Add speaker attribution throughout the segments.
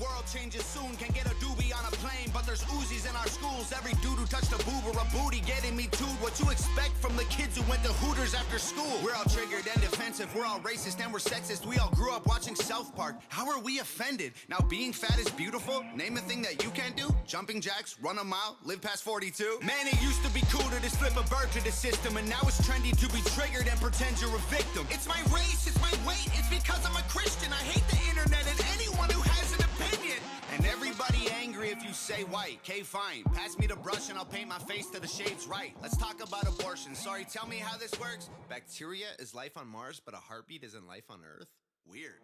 Speaker 1: world changes soon. Can get a doobie on a plane, but there's Uzis in our schools. Every dude who touched a boob or a booty getting me too. What you expect from the kids who went to Hooters after school? We're all triggered and defensive. We're all racist and we're sexist. We all grew up watching South Park. How are we offended? Now being fat is beautiful. Name a thing that you can't do. Jumping jacks, run a mile, live past 42. Man, it used to be cool to just flip a bird to the system, and now it's trendy to be triggered and pretend you're a victim. It's my race, it's my weight, it's because I'm a Christian. I hate the internet and anyone who has an opinion. And everybody angry if you say white. Okay, fine. Pass me the brush and I'll paint my face to the shades right. Let's talk about abortion. Sorry, tell me how this works. Bacteria is life on Mars, but a heartbeat isn't life on Earth? Weird.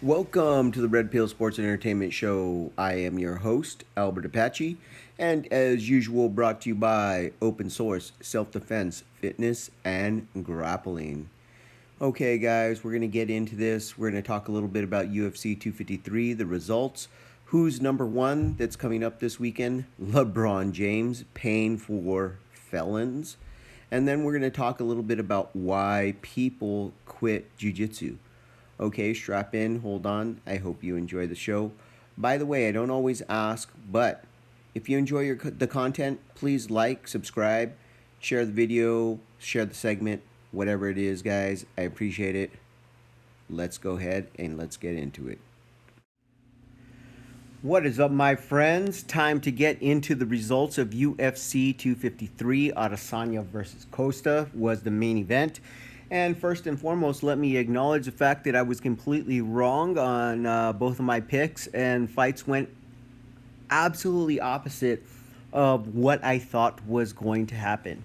Speaker 2: Welcome to the Red Pill Sports and Entertainment Show. I am your host, Albert Apache, and as usual, brought to you by Open Source Self-Defense, Fitness, and Grappling. Okay, guys, we're going to get into this. We're going to talk a little bit about UFC 253, the results. Who's number one that's coming up this weekend? LeBron James, paying for felons. And then we're going to talk a little bit about why people quit jiu-jitsu. Okay, strap in, hold on. I hope you enjoy the show. By the way, I don't always ask, but if you enjoy the content, please like, subscribe, share the video, share the segment, whatever it is, guys. I appreciate it. Let's go ahead and let's get into it. What is up, my friends? Time to get into the results of UFC 253. Adesanya versus Costa was the main event. And first and foremost, let me acknowledge the fact that I was completely wrong on both of my picks, and fights went absolutely opposite of what I thought was going to happen.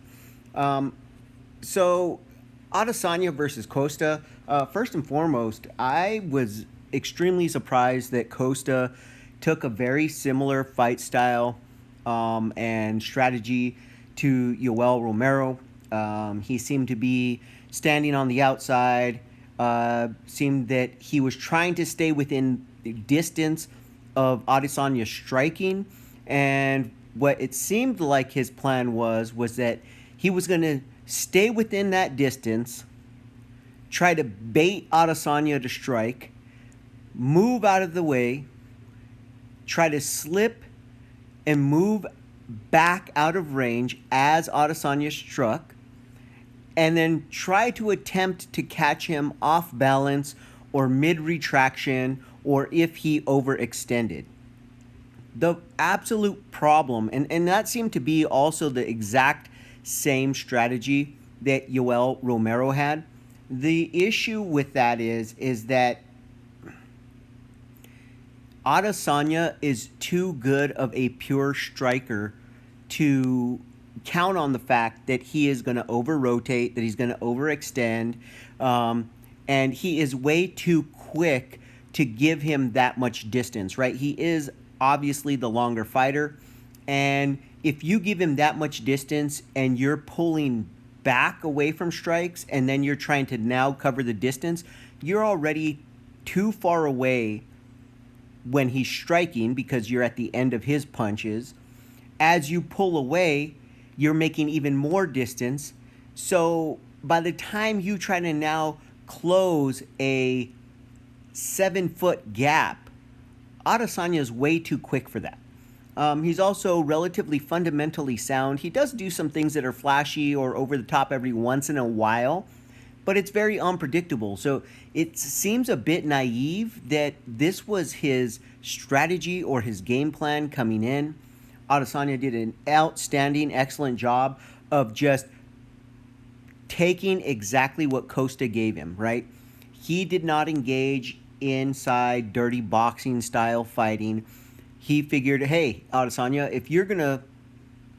Speaker 2: So, Adesanya versus Costa, first and foremost, I was extremely surprised that Costa took a very similar fight style and strategy to Yoel Romero. He seemed to be standing on the outside, seemed that he was trying to stay within the distance of Adesanya's striking, and what it seemed like his plan was that he was going to stay within that distance, try to bait Adesanya to strike, move out of the way, try to slip and move back out of range as Adesanya struck, and then try to attempt to catch him off balance or mid-retraction or if he overextended. The absolute problem, and that seemed to be also the exact same strategy that Yoel Romero had. The issue with that is that Adesanya is too good of a pure striker to count on the fact that he is going to over-rotate, that he's going to overextend, and he is way too quick to give him that much distance, right? He is obviously the longer fighter, and if you give him that much distance and you're pulling back away from strikes and then you're trying to now cover the distance, you're already too far away when he's striking because you're at the end of his punches. As you pull away, you're making even more distance. So by the time you try to now close a 7-foot gap, Adesanya is way too quick for that. He's also relatively fundamentally sound. He does do some things that are flashy or over the top every once in a while, but it's very unpredictable. So it seems a bit naive that this was his strategy or his game plan coming in. Adesanya did an outstanding, excellent job of just taking exactly what Costa gave him, right? He did not engage inside dirty boxing style fighting. He figured, hey, Adesanya, if you're going to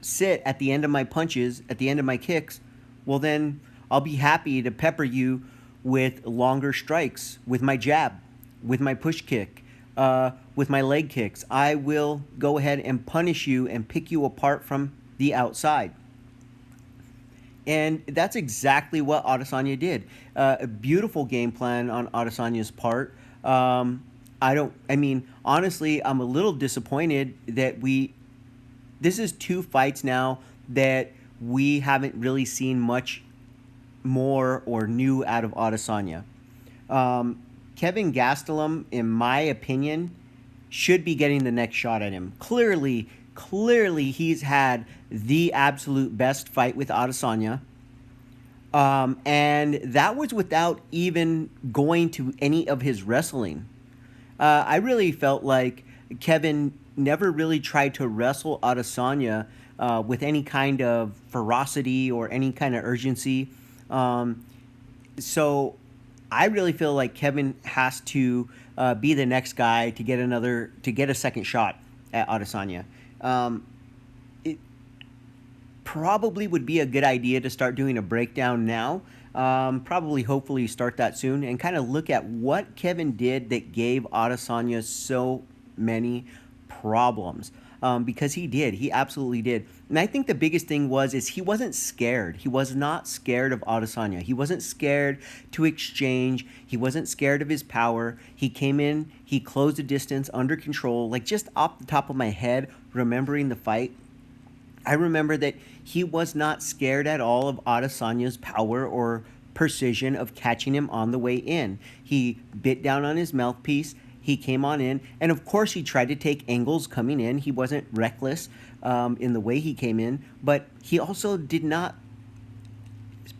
Speaker 2: sit at the end of my punches, at the end of my kicks, well then I'll be happy to pepper you with longer strikes, with my jab, with my push kick, with my leg kicks. I will go ahead and punish you and pick you apart from the outside. And that's exactly what Adesanya did. A beautiful game plan on Adesanya's part. Honestly, I'm a little disappointed that this is two fights now that we haven't really seen much more or new out of Adesanya. Kevin Gastelum, in my opinion, should be getting the next shot at him. Clearly, he's had the absolute best fight with Adesanya. And that was without even going to any of his wrestling. I really felt like Kevin never really tried to wrestle Adesanya with any kind of ferocity or any kind of urgency. So I really feel like Kevin has to be the next guy to get a second shot at Adesanya. It probably would be a good idea to start doing a breakdown now. Hopefully, start that soon and kind of look at what Kevin did that gave Adesanya so many problems. Because he absolutely did. And I think the biggest thing is he wasn't scared. He was not scared of Adesanya. He wasn't scared to exchange. He wasn't scared of his power. He came in, he closed the distance under control. Like, just off the top of my head, remembering the fight, I remember that he was not scared at all of Adesanya's power or precision of catching him on the way in. He bit down on his mouthpiece. He came on in, and of course he tried to take angles coming in. He wasn't reckless in the way he came in, but he also did not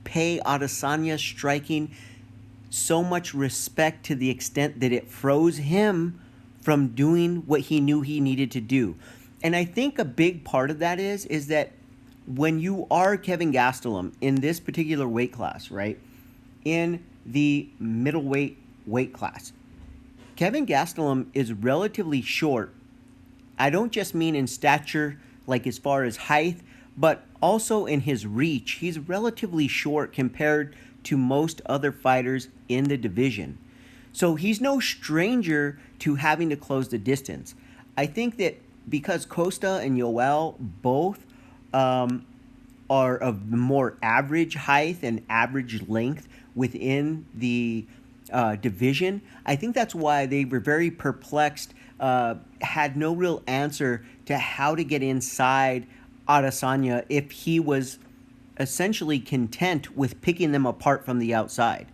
Speaker 2: pay Adesanya striking so much respect to the extent that it froze him from doing what he knew he needed to do. And I think a big part of that is that when you are Kevin Gastelum in this particular weight class, right, in the middleweight weight class, Kevin Gastelum is relatively short. I don't just mean in stature, like as far as height, but also in his reach. He's relatively short compared to most other fighters in the division. So he's no stranger to having to close the distance. I think that because Costa and Yoel both are of more average height and average length within the division, I think that's why they were very perplexed, had no real answer to how to get inside Adesanya if he was essentially content with picking them apart from the outside,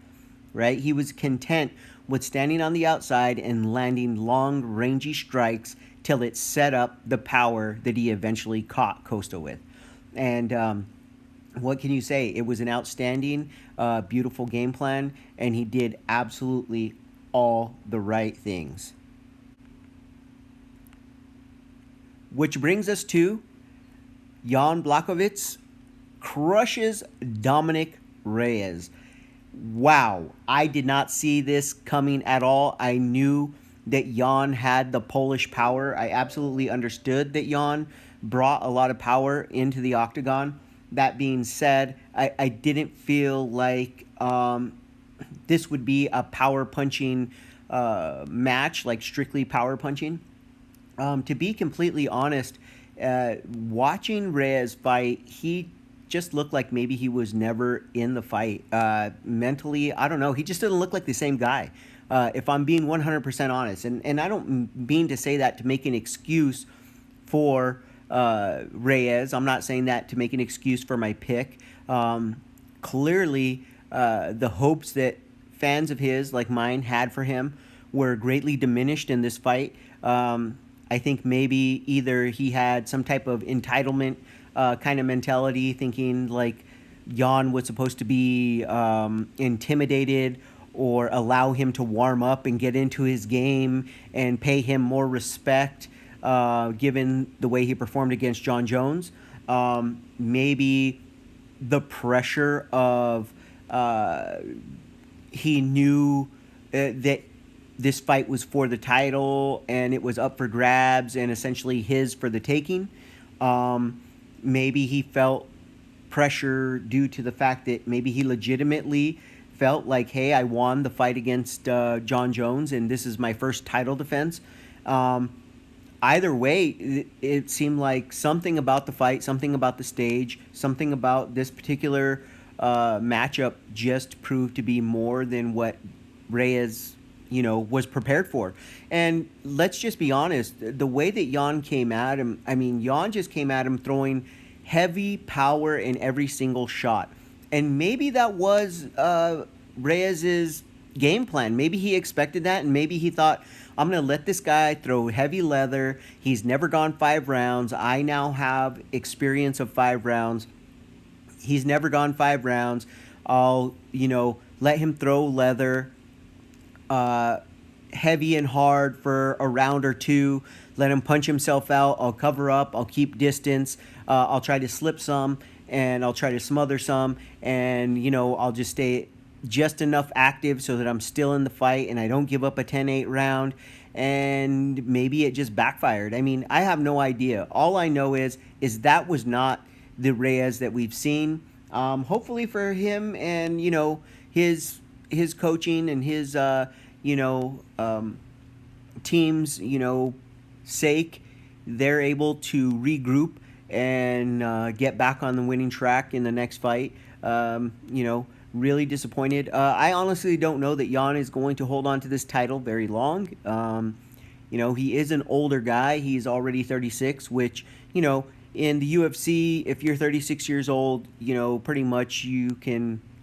Speaker 2: right? He was content with standing on the outside and landing long, rangy strikes till it set up the power that he eventually caught Costa with. And what can you say? It was an outstanding, beautiful game plan, and he did absolutely all the right things. Which brings us to Jan Blachowicz crushes Dominic Reyes. Wow, I did not see this coming at all. I knew that Jan had the Polish power. I absolutely understood that Jan brought a lot of power into the octagon. That being said, I didn't feel like this would be a power punching match, like strictly power punching. To be completely honest, watching Reyes fight, he just looked like maybe he was never in the fight. Mentally, I don't know. He just didn't look like the same guy, if I'm being 100% honest. And I don't mean to say that to make an excuse for Reyes. I'm not saying that to make an excuse for my pick. Clearly, the hopes that fans of his, like mine, had for him were greatly diminished in this fight. I think maybe either he had some type of entitlement kind of mentality, thinking like Jan was supposed to be intimidated or allow him to warm up and get into his game and pay him more respect, given the way he performed against John Jones. Maybe the pressure of he knew that this fight was for the title and it was up for grabs and essentially his for the taking. Maybe he felt pressure due to the fact that maybe he legitimately felt like, hey, I won the fight against John Jones and this is my first title defense. Either way, it seemed like something about the fight, something about the stage, something about this particular matchup just proved to be more than what Reyes, was prepared for. And let's just be honest, the way that Jan came at him, Jan just came at him throwing heavy power in every single shot. And maybe that was Reyes's game plan. Maybe he expected that, and maybe he thought, I'm going to let this guy throw heavy leather. He's never gone 5 rounds. I now have experience of 5 rounds. He's never gone 5 rounds. I'll, let him throw leather heavy and hard for a round or two. Let him punch himself out. I'll cover up. I'll keep distance. I'll try to slip some, and I'll try to smother some, and I'll just stay just enough active so that I'm still in the fight and I don't give up a 10-8 round. And maybe it just backfired. I mean, I have no idea. All I know is that was not the Reyes that we've seen. Hopefully for him and his coaching and his team's sake, they're able to regroup and get back on the winning track in the next fight. Really disappointed. I honestly don't know that Jan is going to hold on to this title very long. He is an older guy. He's already 36, which, in the UFC, if you're 36 years old, pretty much you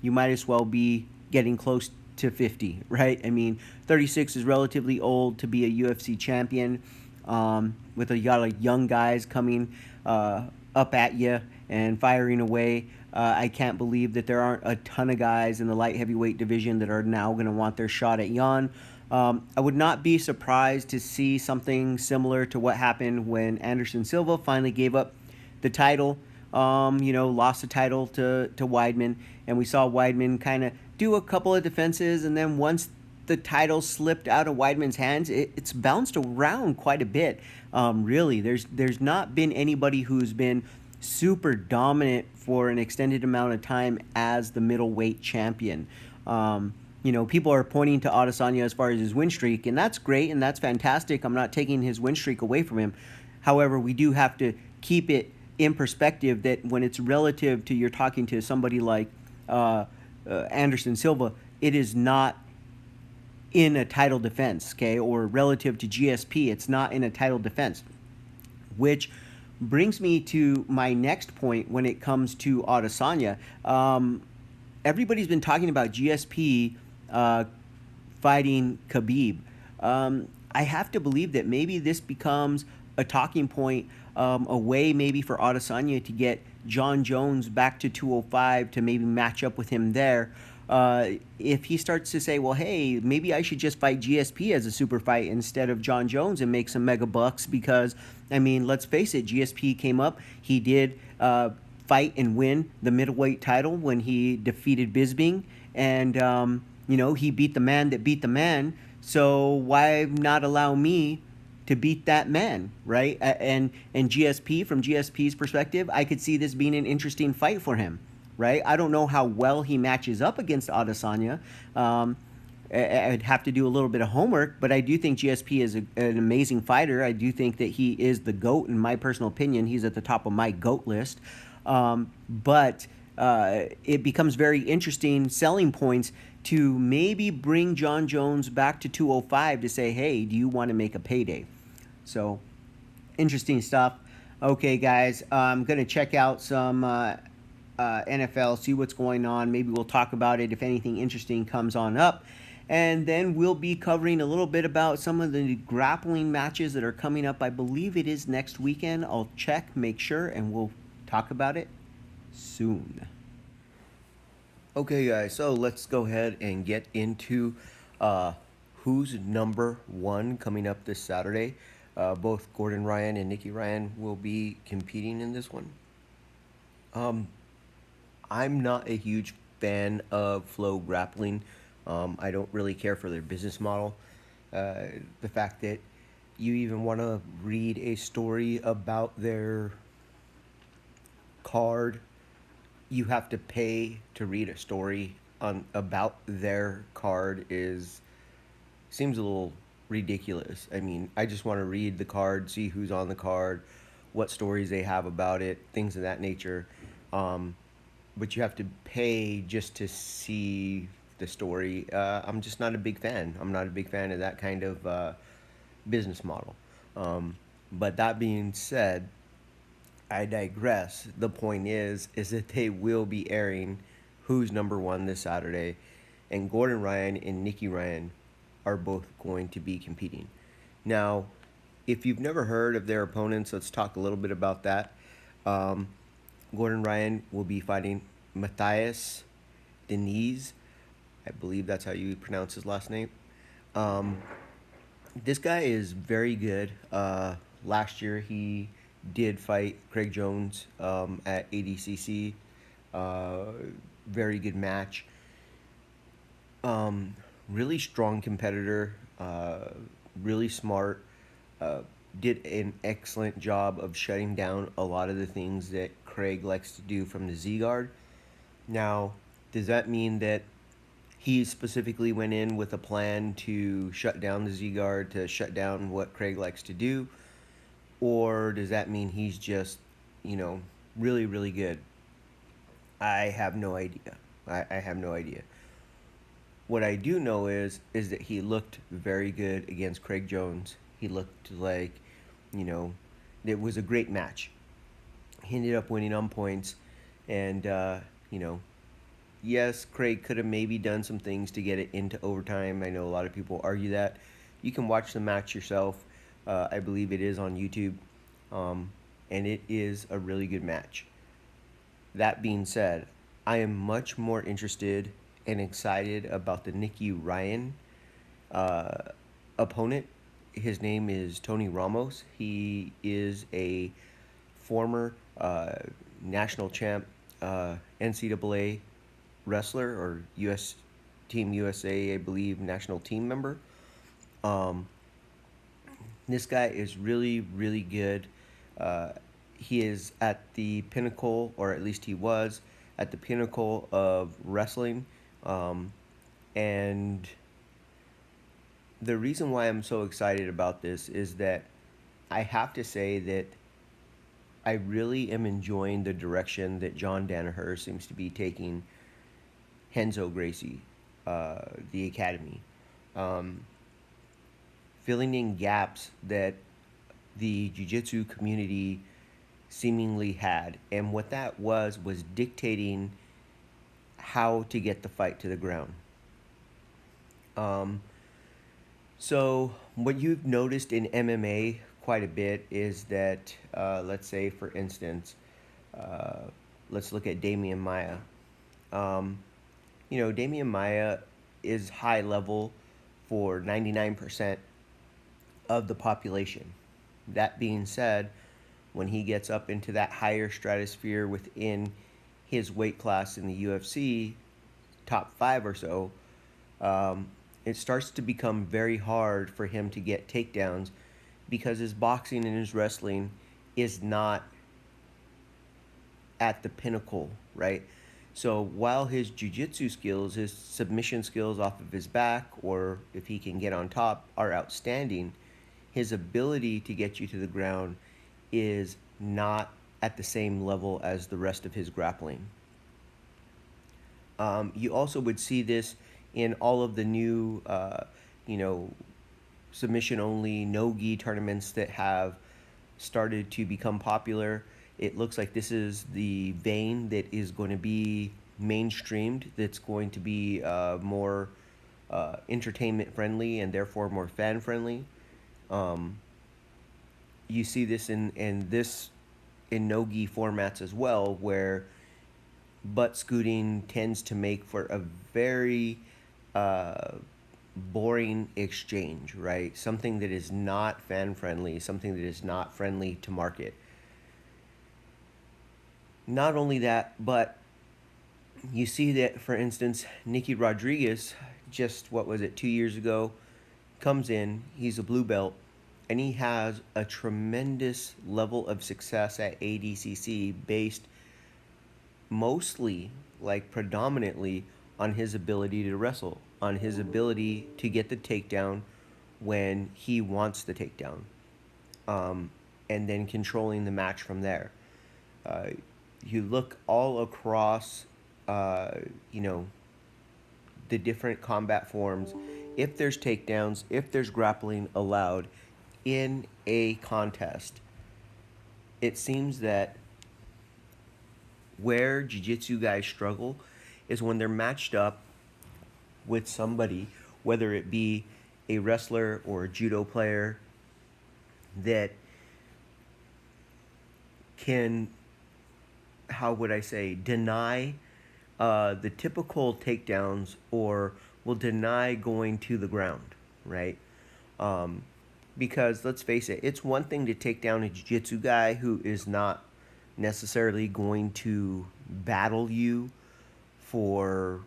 Speaker 2: might as well be getting close to 50, right? I mean, 36 is relatively old to be a UFC champion, with a lot of young guys coming up at you and firing away. I can't believe that there aren't a ton of guys in the light heavyweight division that are now going to want their shot at Jan. I would not be surprised to see something similar to what happened when Anderson Silva finally gave up the title, lost the title to Weidman, and we saw Weidman kind of do a couple of defenses, and then once the title slipped out of Weidman's hands, it's bounced around quite a bit. Really, there's not been anybody who's been super dominant for an extended amount of time as the middleweight champion. People are pointing to Adesanya as far as his win streak, and that's great and that's fantastic. I'm not taking his win streak away from him. However, we do have to keep it in perspective that when it's relative to you're talking to somebody like Anderson Silva, it is not in a title defense, okay? Or relative to GSP, it's not in a title defense, which brings me to my next point when it comes to Adesanya. Everybody's been talking about GSP fighting Khabib. I have to believe that maybe this becomes a talking point, a way maybe for Adesanya to get Jon Jones back to 205 to maybe match up with him there. If he starts to say, well, hey, maybe I should just fight GSP as a super fight instead of Jon Jones and make some mega bucks, because, I mean, let's face it, GSP came up. He did fight and win the middleweight title when he defeated Bisping, and, he beat the man that beat the man. So why not allow me to beat that man, right? And GSP, from GSP's perspective, I could see this being an interesting fight for him, right? I don't know how well he matches up against Adesanya. I'd have to do a little bit of homework, but I do think GSP is an amazing fighter. I do think that he is the GOAT, in my personal opinion. He's at the top of my GOAT list. But it becomes very interesting selling points to maybe bring Jon Jones back to 205 to say, hey, do you want to make a payday? So, interesting stuff. Okay, guys, I'm going to check out some NFL, see what's going on. Maybe we'll talk about it if anything interesting comes on up. And then we'll be covering a little bit about some of the grappling matches that are coming up. I believe it is next weekend. I'll check, make sure, and we'll talk about it soon. Okay, guys, so let's go ahead and get into who's number one coming up this Saturday. Both Gordon Ryan and Nicky Ryan will be competing in this one. I'm not a huge fan of Flow Grappling. I don't really care for their business model. The fact that you even want to read a story about their card, you have to pay to read a story about their card seems a little ridiculous. I mean, I just want to read the card, see who's on the card, what stories they have about it, things of that nature. But you have to pay just to see the story. I'm just not a big fan. I'm not a big fan of that kind of business model. But that being said, I digress. The point is that they will be airing who's number one this Saturday. and Gordon Ryan and Nicky Ryan are both going to be competing. Now, if you've never heard of their opponents, let's talk a little bit about that. Um, Gordon Ryan will be fighting Matthias Deniz. I believe that's how you pronounce his last name. Um, this guy is very good. Last year he did fight Craig Jones at ADCC. Uh, Very good match. Um, really strong competitor. Really smart. Uh, did an excellent job of shutting down a lot of the things that Craig likes to do from the Z guard. Now, does that mean that he specifically went in with a plan to shut down the Z guard, to shut down what Craig likes to do? Or does that mean he's just, you know, really, really good? I have no idea. I have no idea. What I do know is that he looked very good against Craig Jones. He looked like, you know, it was a great match. He ended up winning on points, and you know, yes, Craig could have maybe done some things to get it into overtime. I know a lot of people argue that. You can watch the match yourself. I believe it is on YouTube, um, and it is a really good match. That being said, I am much more interested and excited about the Nicky Ryan uh, opponent. His name is Tony Ramos. He is a former national champ NCAA wrestler or U.S. Team USA, I believe, national team member. Um, this guy is really, really good. Uh, he is at the pinnacle, or at least he was at the pinnacle of wrestling. Um, and the reason why I'm so excited about this is that I have to say that I really am enjoying the direction that John Danaher seems to be taking Henzo Gracie, the academy, um, filling in gaps that the jiu-jitsu community seemingly had. And what that was dictating how to get the fight to the ground. Um, so what you've noticed in MMA quite a bit is that, let's say, for instance, uh, let's look at Damian Maya. Um, you know, Damian Maya is high level for 99% of the population. That being said, when he gets up into that higher stratosphere within his weight class in the UFC, top five or so, um, it starts to become very hard for him to get takedowns because his boxing and his wrestling is not at the pinnacle, right? So while his jiu-jitsu skills, his submission skills off of his back, or if he can get on top, are outstanding, his ability to get you to the ground is not at the same level as the rest of his grappling. You also would see this in all of the new, you know, submission only no gi tournaments that have started to become popular. It looks like this is the vein that is going to be mainstreamed, that's going to be more entertainment friendly and therefore more fan friendly. Um, you see this in no gi formats as well, where butt scooting tends to make for a very uh, boring exchange, right? Something that is not fan friendly, something that is not friendly to market. Not only that, but you see that, for instance, Nicky Rodriguez, just what was it, 2 years ago, comes in, he's a blue belt, and he has a tremendous level of success at ADCC based mostly, like predominantly, on his ability to wrestle, on his ability to get the takedown when he wants the takedown, um, and then controlling the match from there. Uh, you look all across, uh, you know, the different combat forms. If there's takedowns, if there's grappling allowed in a contest, it seems that where jiu-jitsu guys struggle is when they're matched up with somebody, whether it be a wrestler or a judo player, that can, how would I say, deny the typical takedowns, or will deny going to the ground, right? Um, because let's face it, it's one thing to take down a jiu-jitsu guy who is not necessarily going to battle you for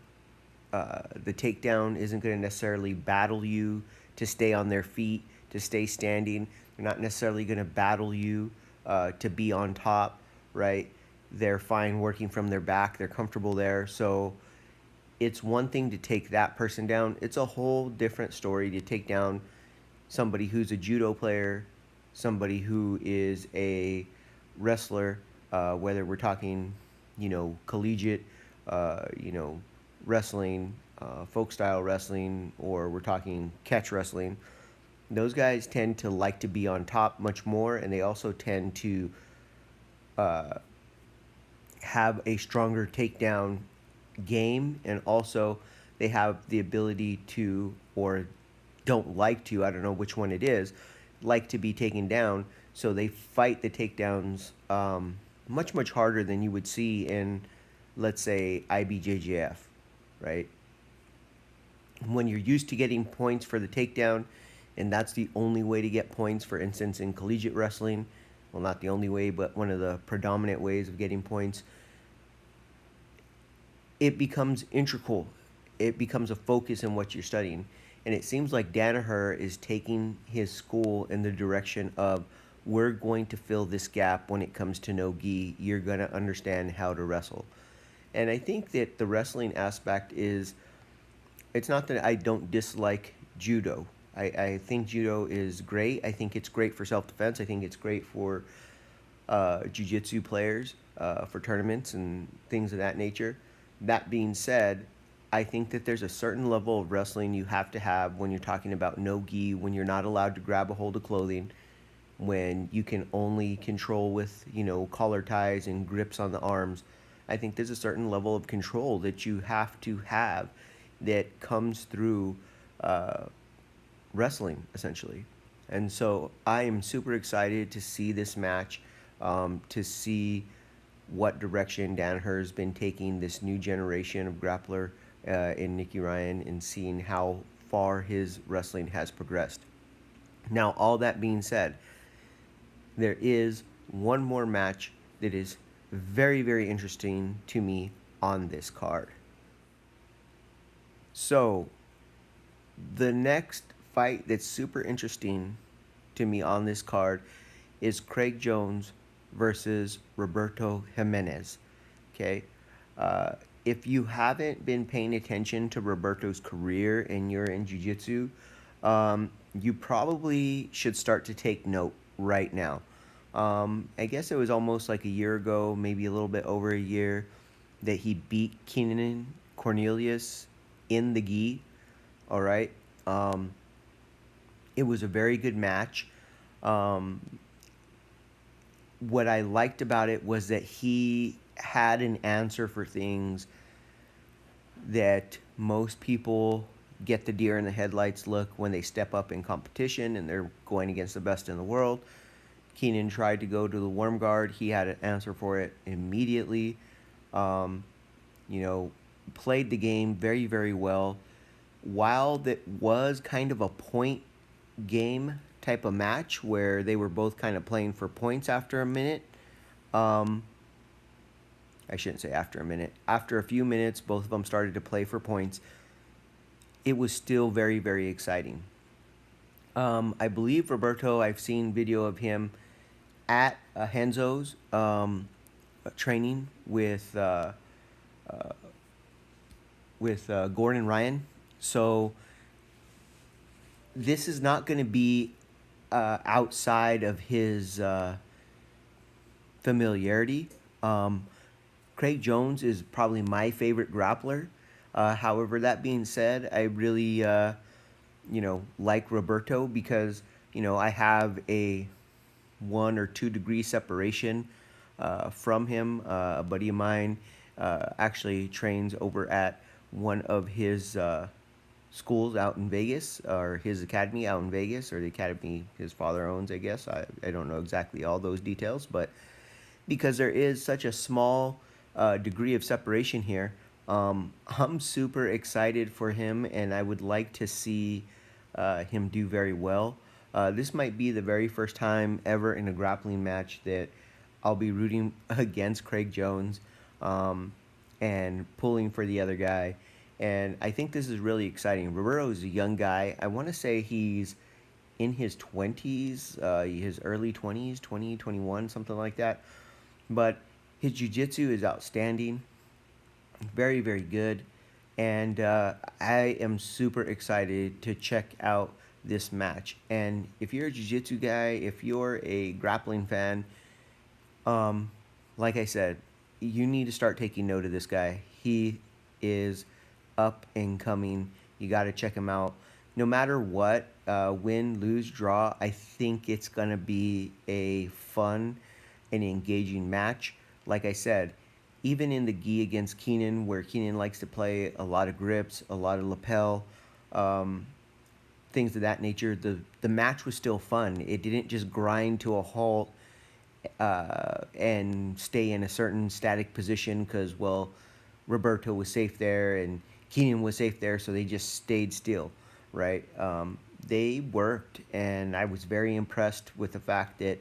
Speaker 2: the takedown, isn't going to necessarily battle you to stay on their feet, to stay standing. They're not necessarily going to battle you to be on top, right? They're fine working from their back. They're comfortable there. So it's one thing to take that person down. It's a whole different story to take down somebody who's a judo player, somebody who is a wrestler, whether we're talking, collegiate, wrestling, folk style wrestling, or we're talking catch wrestling. Those guys tend to like to be on top much more, and they also tend to have a stronger takedown game, and also they have the ability to, or don't like to, I don't know which one it is, like to be taken down. So they fight the takedowns much, much harder than you would see in, let's say, IBJJF, right? When you're used to getting points for the takedown, and that's the only way to get points, for instance, in collegiate wrestling, well, not the only way, but one of the predominant ways of getting points, it becomes integral. It becomes a focus in what you're studying. And it seems like Danaher is taking his school in the direction of, we're going to fill this gap when it comes to no gi. You're going to understand how to wrestle. And I think that the wrestling aspect is, it's not that I don't dislike judo. I think judo is great. I think it's great for self-defense. I think it's great for jiu-jitsu players, for tournaments and things of that nature. That being said, I think that there's a certain level of wrestling you have to have when you're talking about no gi, when you're not allowed to grab a hold of clothing, when you can only control with, collar ties and grips on the arms. I think there's a certain level of control that you have to have that comes through wrestling, essentially. And so I am super excited to see this match, to see what direction Danaher's been taking this new generation of grappler in Nicky Ryan, and seeing how far his wrestling has progressed. Now, all that being said, there is one more match that is very, very interesting to me on this card. So, the next fight that's super interesting to me on this card is Craig Jones versus Roberto Jimenez. Okay? If you haven't been paying attention to Roberto's career and you're in jiu-jitsu, you probably should start to take note right now. I guess it was almost like a year ago, maybe a little bit over a year, that he beat Keenan Cornelius in the gi. All right. It was a very good match. What I liked about it was that he had an answer for things that most people get the deer in the headlights look when they step up in competition and they're going against the best in the world. Keenan tried to go to the worm guard. He had an answer for it immediately. Played the game very, very well. While that was kind of a point game type of match where they were both kind of playing for points after a minute, I shouldn't say after a minute. After a few minutes, both of them started to play for points. It was still very, very exciting. I believe Roberto, I've seen video of him at Henzo's training with Gordon Ryan. So this is not going to be outside of his familiarity. Craig Jones is probably my favorite grappler. However, that being said, I really, like Roberto because, I have a 1 or 2 degree separation from him. A buddy of mine actually trains over at one of his schools out in Vegas, or his academy out in Vegas, or the academy his father owns, I guess. I don't know exactly all those details, but because there is such a small degree of separation here, I'm super excited for him, and I would like to see him do very well. This might be the very first time ever in a grappling match that I'll be rooting against Craig Jones, and pulling for the other guy. And I think this is really exciting. Roberto is a young guy. I want to say he's in his 20s, his early 20s, 20, 21, something like that. But his jiu-jitsu is outstanding, very, very good. And I am super excited to check out this match. And if you're a jiu-jitsu guy, if you're a grappling fan, um, like I said, you need to start taking note of this guy. He is up and coming. You got to check him out. No matter what, win, lose, draw, I think it's going to be a fun and engaging match. Like I said, even in the gi against Keenan, where Keenan likes to play a lot of grips, a lot of lapel, um, things of that nature, the match was still fun. It didn't just grind to a halt and stay in a certain static position because, well, Roberto was safe there and Keenan was safe there, so they just stayed still, right? They worked, and I was very impressed with the fact that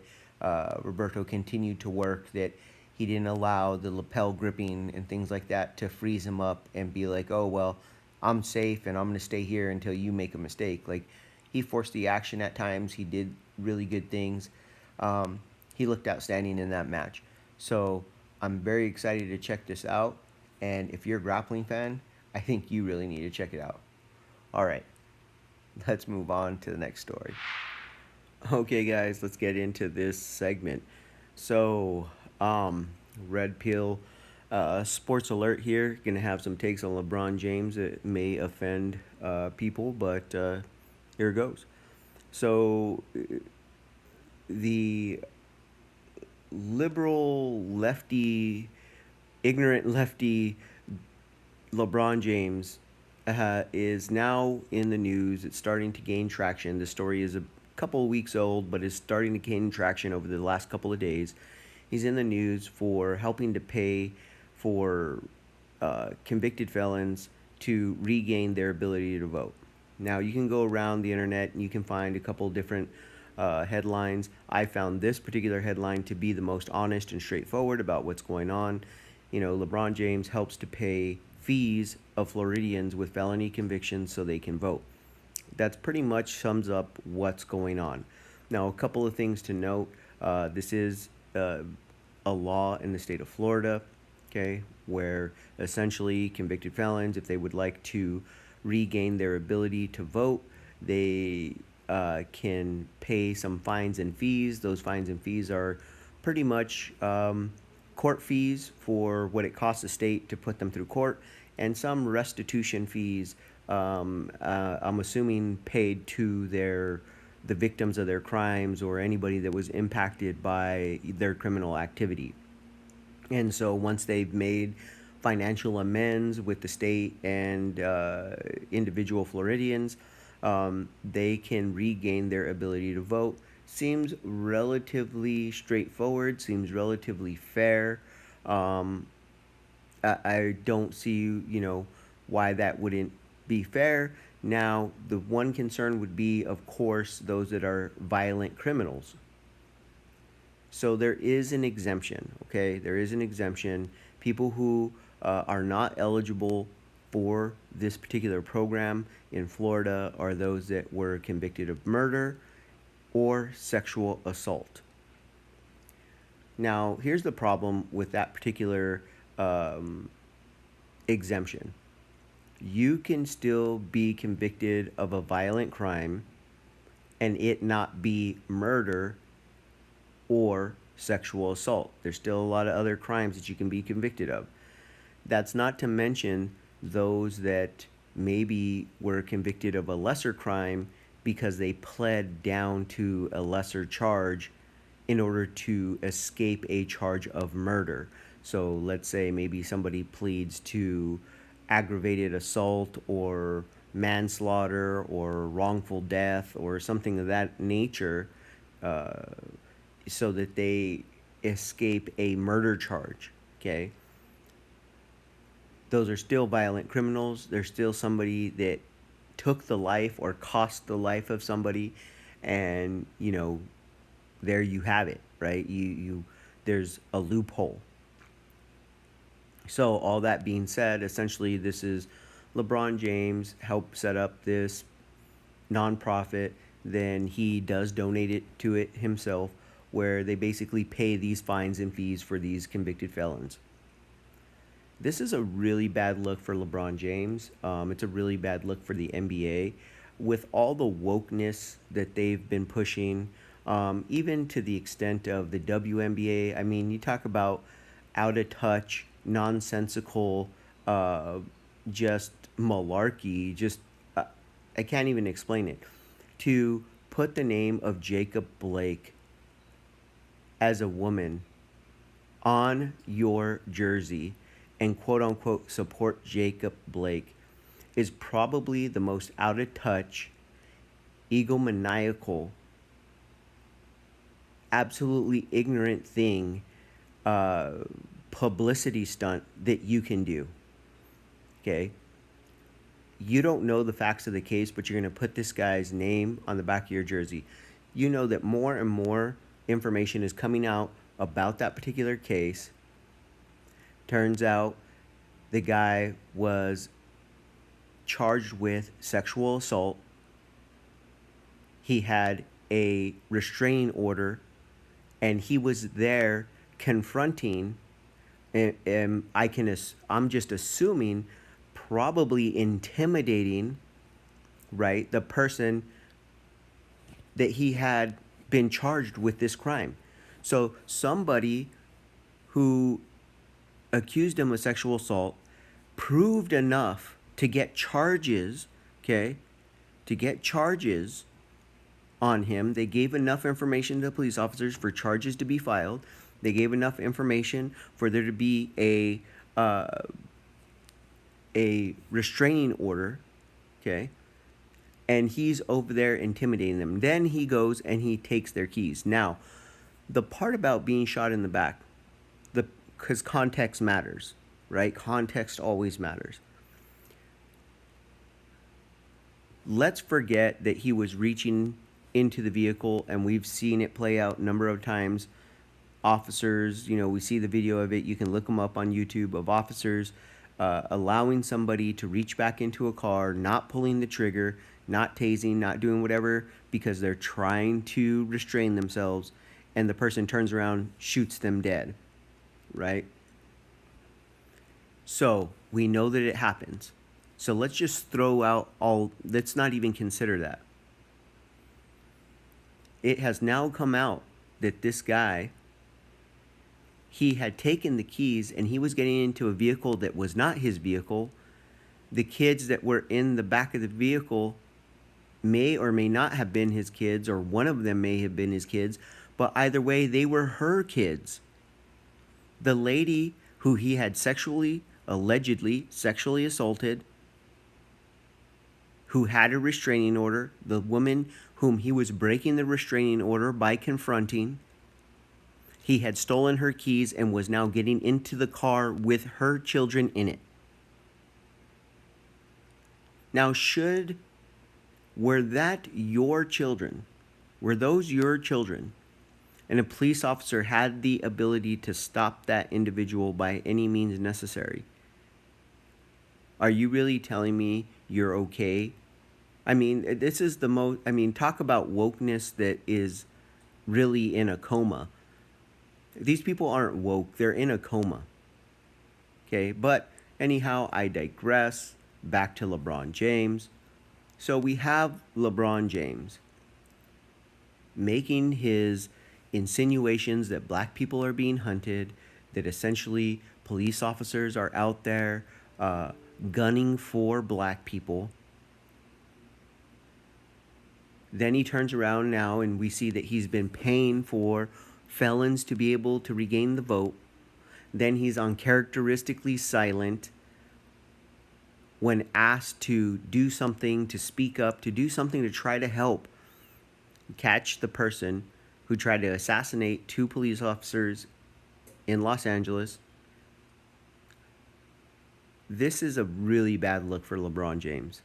Speaker 2: Roberto continued to work, that he didn't allow the lapel gripping and things like that to freeze him up and be like, oh, well, I'm safe and I'm going to stay here until you make a mistake. Like, he forced the action at times. He did really good things. He looked outstanding in that match. So I'm very excited to check this out. And if you're a grappling fan, I think you really need to check it out. All right, let's move on to the next story. Okay, guys, let's get into this segment. So, Red Pill Sports Alert here. Gonna have some takes on LeBron James that may offend people, but here it goes. So, the liberal lefty, ignorant lefty LeBron James is now in the news. It's starting to gain traction. The story is a couple of weeks old, but is starting to gain traction over the last couple of days. He's in the news for helping to pay for convicted felons to regain their ability to vote. Now, you can go around the internet and you can find a couple different headlines. I found this particular headline to be the most honest and straightforward about what's going on. You know, LeBron James helps to pay fees of Floridians with felony convictions so they can vote. That's pretty much sums up what's going on. Now, a couple of things to note. This is a law in the state of Florida, okay, where essentially convicted felons, if they would like to regain their ability to vote, they can pay some fines and fees. Those fines and fees are pretty much court fees for what it costs the state to put them through court, and some restitution fees, I'm assuming paid to the victims of their crimes or anybody that was impacted by their criminal activity. And so once they've made financial amends with the state and individual Floridians, they can regain their ability to vote. Seems relatively straightforward, seems relatively fair. I don't see, why that wouldn't be fair. Now, the one concern would be, of course, those that are violent criminals. So there is an exemption, okay? There is an exemption. People who are not eligible for this particular program in Florida are those that were convicted of murder or sexual assault. Now, here's the problem with that particular exemption. You can still be convicted of a violent crime and it not be murder or sexual assault. There's still a lot of other crimes that you can be convicted of. That's not to mention those that maybe were convicted of a lesser crime because they pled down to a lesser charge in order to escape a charge of murder. So let's say maybe somebody pleads to aggravated assault or manslaughter or wrongful death or something of that nature, uh, so that they escape a murder charge. Okay, those are still violent criminals. They're still somebody that took the life or cost the life of somebody, and there you have it, right? You there's a loophole. So all that being said, essentially this is LeBron James helped set up this nonprofit. Then he does donate it to it himself, where they basically pay these fines and fees for these convicted felons. This is a really bad look for LeBron James. It's a really bad look for the NBA with all the wokeness that they've been pushing, even to the extent of the WNBA. I mean, you talk about out of touch, nonsensical, uh, just malarkey. I can't even explain it. To put the name of Jacob Blake as a woman on your jersey and quote unquote support Jacob Blake is probably the most out of touch, egomaniacal, absolutely ignorant thing, uh, publicity stunt that you can do. Okay? You don't know the facts of the case, but you're going to put this guy's name on the back of your jersey. You know that more and more information is coming out about that particular case. Turns out the guy was charged with sexual assault. He had a restraining order, and he was there confronting, and I'm just assuming, probably intimidating, right, the person that he had been charged with this crime. So somebody who accused him of sexual assault proved enough to get charges, okay, to get charges on him. They gave enough information to the police officers for charges to be filed. They gave enough information for there to be a restraining order, okay? And he's over there intimidating them. Then he goes and he takes their keys. Now, the part about being shot in the back, because context matters, right? Context always matters. Let's forget that he was reaching into the vehicle, and we've seen it play out a number of times. Officers, we see the video of it. You can look them up on YouTube of officers allowing somebody to reach back into a car, not pulling the trigger, not tasing, not doing whatever, because they're trying to restrain themselves, and the person turns around, shoots them dead, right? So we know that it happens. So let's just throw out let's not even consider that. It has now come out that this guy, he had taken the keys and he was getting into a vehicle that was not his vehicle. The kids that were in the back of the vehicle may or may not have been his kids, or one of them may have been his kids, but either way, they were her kids. The lady who he had allegedly sexually assaulted, who had a restraining order, the woman whom he was breaking the restraining order by confronting, he had stolen her keys and was now getting into the car with her children in it. Now, were that your children, were those your children, and a police officer had the ability to stop that individual by any means necessary, are you really telling me you're okay? I mean, this is the most, talk about wokeness that is really in a coma. These people aren't woke, they're in a coma. Okay, but anyhow, I digress. Back to LeBron James. So we have LeBron James making his insinuations that black people are being hunted, that essentially police officers are out there gunning for black people. Then he turns around now and we see that he's been paying for felons to be able to regain the vote. Then he's uncharacteristically silent when asked to do something, to speak up, to do something to try to help catch the person who tried to assassinate 2 police officers in Los Angeles. This is a really bad look for LeBron James.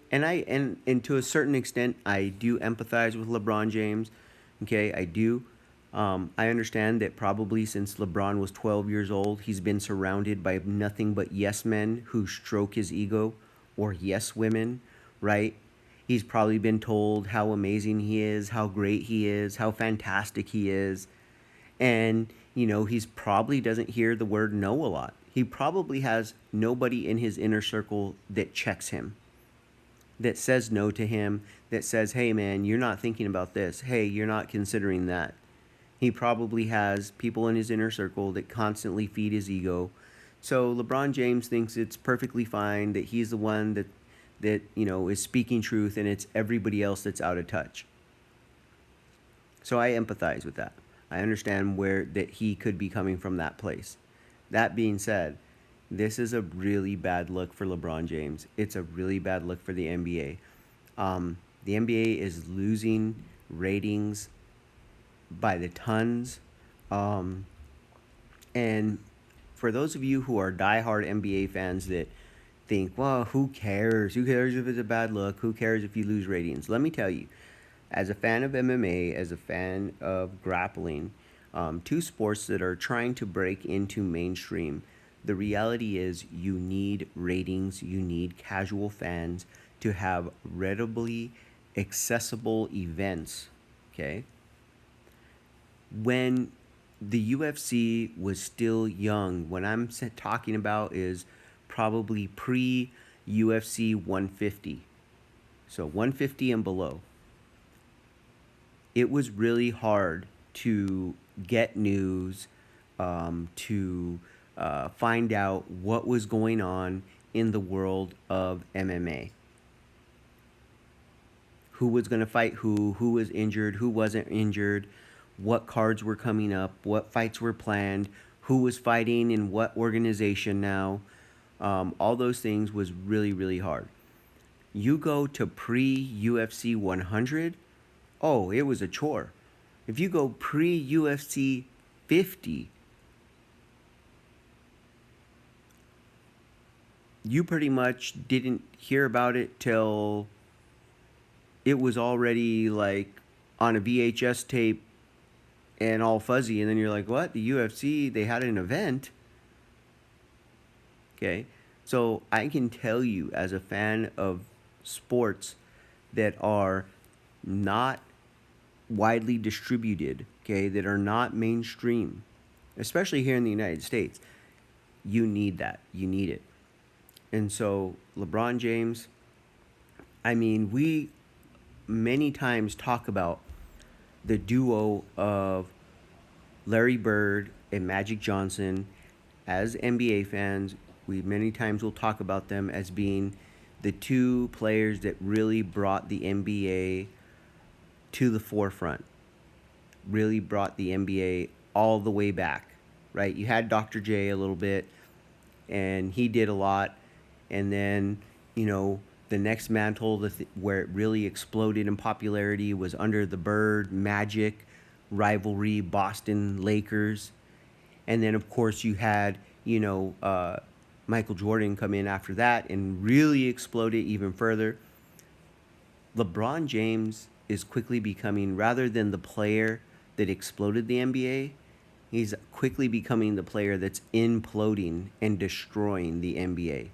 Speaker 2: And to a certain extent, I do empathize with LeBron James. Okay, I do. I understand that probably since LeBron was 12 years old, he's been surrounded by nothing but yes men who stroke his ego, or yes women, right? He's probably been told how amazing he is, how great he is, how fantastic he is. And, he's probably doesn't hear the word no a lot. He probably has nobody in his inner circle that checks him, that says no to him, that says, hey man, you're not thinking about this. Hey, you're not considering that. He probably has people in his inner circle that constantly feed his ego. So LeBron James thinks it's perfectly fine that he's the one that is speaking truth, and it's everybody else that's out of touch. So I empathize with that. I understand where that he could be coming from that place. That being said, this is a really bad look for LeBron James. It's a really bad look for the NBA. The NBA is losing ratings by the tons. And for those of you who are diehard NBA fans that think, well, who cares? Who cares if it's a bad look? Who cares if you lose ratings? Let me tell you, as a fan of MMA, as a fan of grappling, two sports that are trying to break into mainstream, the reality is you need ratings, you need casual fans to have readily accessible events, okay? When the UFC was still young, what I'm talking about is probably pre-UFC 150, so 150 and below. It was really hard to get news, to find out what was going on in the world of MMA. Who was going to fight who was injured, who wasn't injured, what cards were coming up, what fights were planned, who was fighting in what organization now. All those things was really, really hard. You go to pre-UFC 100, oh, it was a chore. If you go pre-UFC 50, you pretty much didn't hear about it till it was already like on a VHS tape and all fuzzy, and then you're like, what? The UFC, they had an event? Okay, so I can tell you as a fan of sports that are not widely distributed, okay, that are not mainstream, especially here in the United States, you need that. You need it. And so LeBron James, I mean, we many times talk about the duo of Larry Bird and Magic Johnson. As NBA fans, we many times will talk about them as being the two players that really brought the NBA to the forefront, really brought the NBA all the way back, right? You had Dr. J a little bit, and he did a lot. And then, the next mantle where it really exploded in popularity was under the Bird Magic rivalry, Boston Lakers. And then, of course, you had, Michael Jordan come in after that and really explode it even further. LeBron James is quickly becoming, rather than the player that exploded the NBA, he's quickly becoming the player that's imploding and destroying the NBA.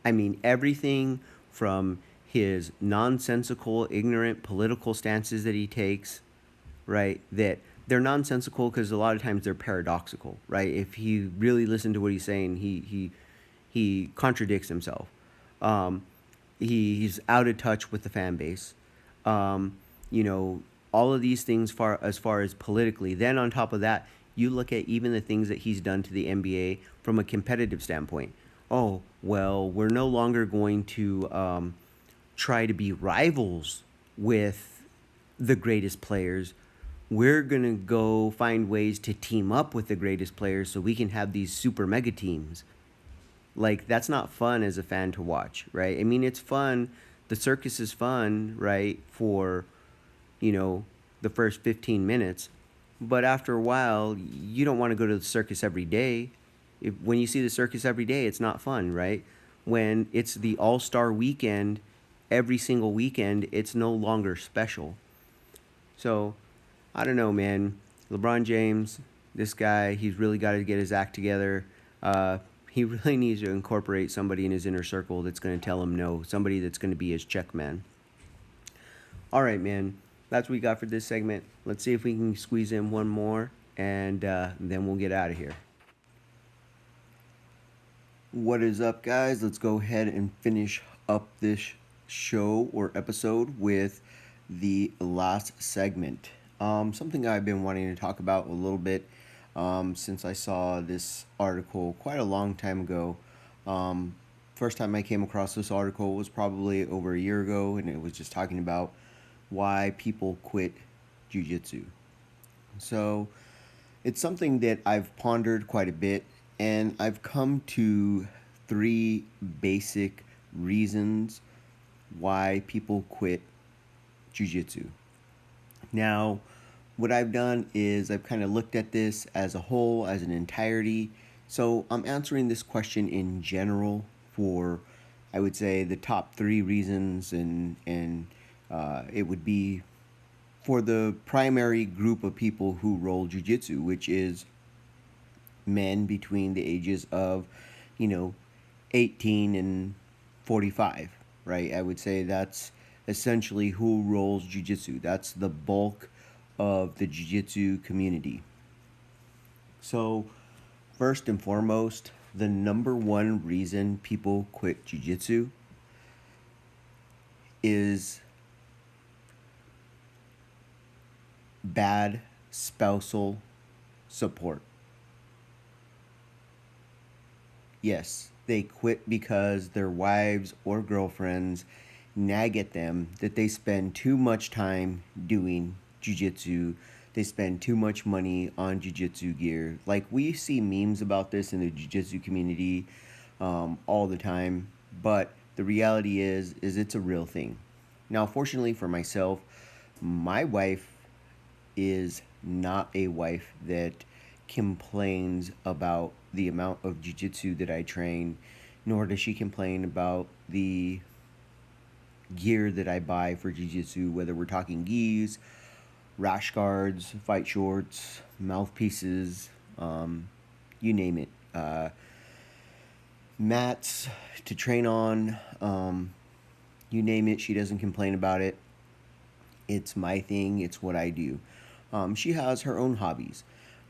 Speaker 2: I mean, everything from his nonsensical, ignorant political stances that he takes, right? That they're nonsensical because a lot of times they're paradoxical, right? If you really listen to what he's saying, he contradicts himself. He's out of touch with the fan base. All of these things as far as politically. Then on top of that, you look at even the things that he's done to the NBA from a competitive standpoint. Oh, well, we're no longer going to try to be rivals with the greatest players. We're going to go find ways to team up with the greatest players so we can have these super mega teams. Like, that's not fun as a fan to watch, right? I mean, it's fun. The circus is fun, right, for, you know, the first 15 minutes. But after a while, you don't want to go to the circus every day. When you see the circus every day, it's not fun, right? When it's the all-star weekend, every single weekend, it's no longer special. So, I don't know, man. LeBron James, this guy, he's really got to get his act together. He really needs to incorporate somebody in his inner circle that's going to tell him no, somebody that's going to be his check man. All right, man. That's what we got for this segment. Let's see if we can squeeze in one more, and then we'll get out of here. What is up, guys? Let's go ahead and finish up this show or episode with the last segment. Something I've been wanting to talk about a little bit since I saw this article quite a long time ago. First time I came across this article was probably over a year ago, and it was just talking about why people quit jujitsu. So it's something that I've pondered quite a bit, and I've come to three basic reasons why people quit jujitsu. Now, what I've done is I've kind of looked at this as a whole, as an entirety. So I'm answering this question in general for, I would say, the top three reasons, and it would be for the primary group of people who roll jujitsu, which is men between the ages of, 18 and 45, right? I would say that's essentially who rolls jujitsu. That's the bulk of the jiu-jitsu community. So, first and foremost, the number one reason people quit jiu-jitsu is bad spousal support. Yes, they quit because their wives or girlfriends nag at them that they spend too much time doing jiu-jitsu. They spend too much money on jiu-jitsu gear. Like, we see memes about this in the jiu-jitsu community all the time, but the reality is it's a real thing. Now, fortunately for myself, my wife is not a wife that complains about the amount of jiu-jitsu that I train, nor does she complain about the gear that I buy for jiu-jitsu, whether we're talking gis, rash guards, fight shorts, mouthpieces, you name it. Mats to train on, you name it, she doesn't complain about it. It's my thing, it's what I do. She has her own hobbies,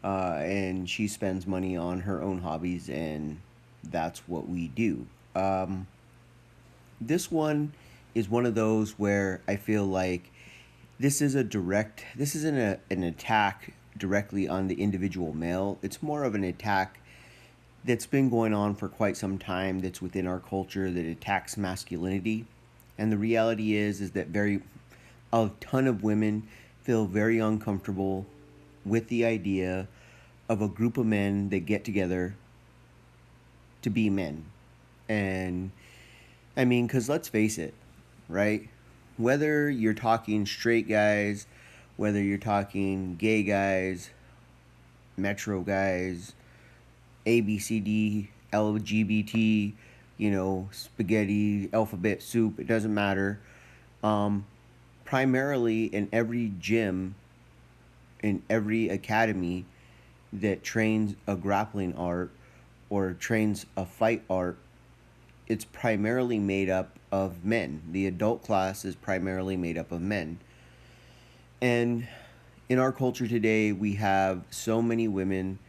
Speaker 2: and she spends money on her own hobbies, and that's what we do. This one is one of those where I feel like this isn't an attack directly on the individual male. It's more of an attack that's been going on for quite some time, that's within our culture, that attacks masculinity. And the reality is that a ton of women feel very uncomfortable with the idea of a group of men that get together to be men. And I mean, because let's face it, right? Whether you're talking straight guys, whether you're talking gay guys, metro guys, ABCD, LGBT, spaghetti, alphabet soup, it doesn't matter. Primarily in every gym, in every academy that trains a grappling art or trains a fight art, it's primarily made up of men. The adult class is primarily made up of men. And in our culture today, we have so many women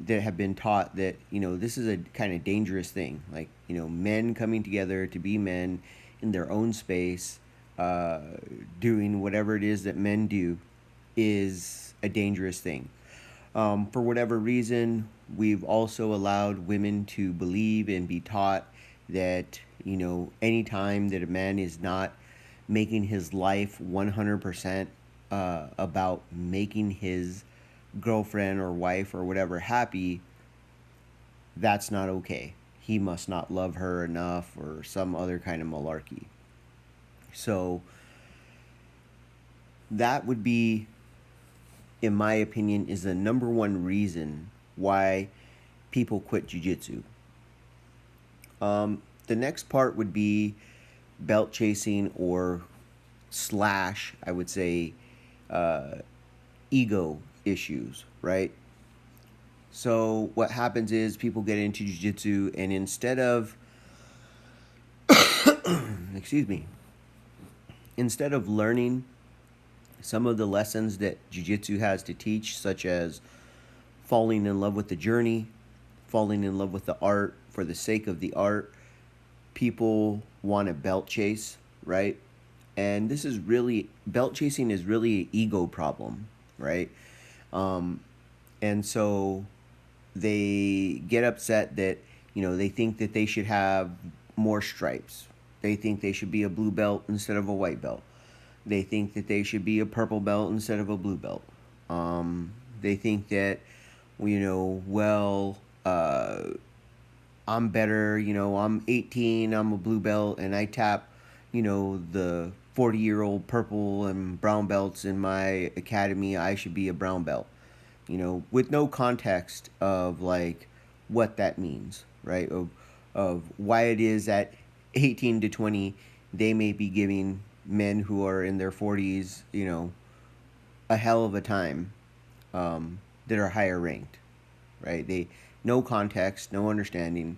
Speaker 2: that have been taught that, this is a kind of dangerous thing. Like, men coming together to be men in their own space, doing whatever it is that men do is a dangerous thing. For whatever reason, we've also allowed women to believe and be taught that, anytime that a man is not making his life 100% about making his girlfriend or wife or whatever happy, that's not okay. he must not love her enough or some other kind of malarkey. So that would be, in my opinion, is the number one reason why people quit jiu-jitsu. The next part would be belt chasing, or slash, I would say, ego issues, right? So what happens is people get into jiu-jitsu, and instead of excuse me, instead of learning some of the lessons that jiu-jitsu has to teach, such as falling in love with the journey, falling in love with the art for the sake of the art, people want to belt chase, right? And this is really, belt chasing is really an ego problem, right? And so they get upset that, they think that they should have more stripes. They think they should be a blue belt instead of a white belt. They think that they should be a purple belt instead of a blue belt. They think that, I'm better, I'm 18, I'm a blue belt, and I tap, the 40-year-old purple and brown belts in my academy. I should be a brown belt, with no context of like what that means, right? Of why it is at 18 to 20, they may be giving men who are in their 40s, a hell of a time, that are higher ranked, right? They, no context, no understanding.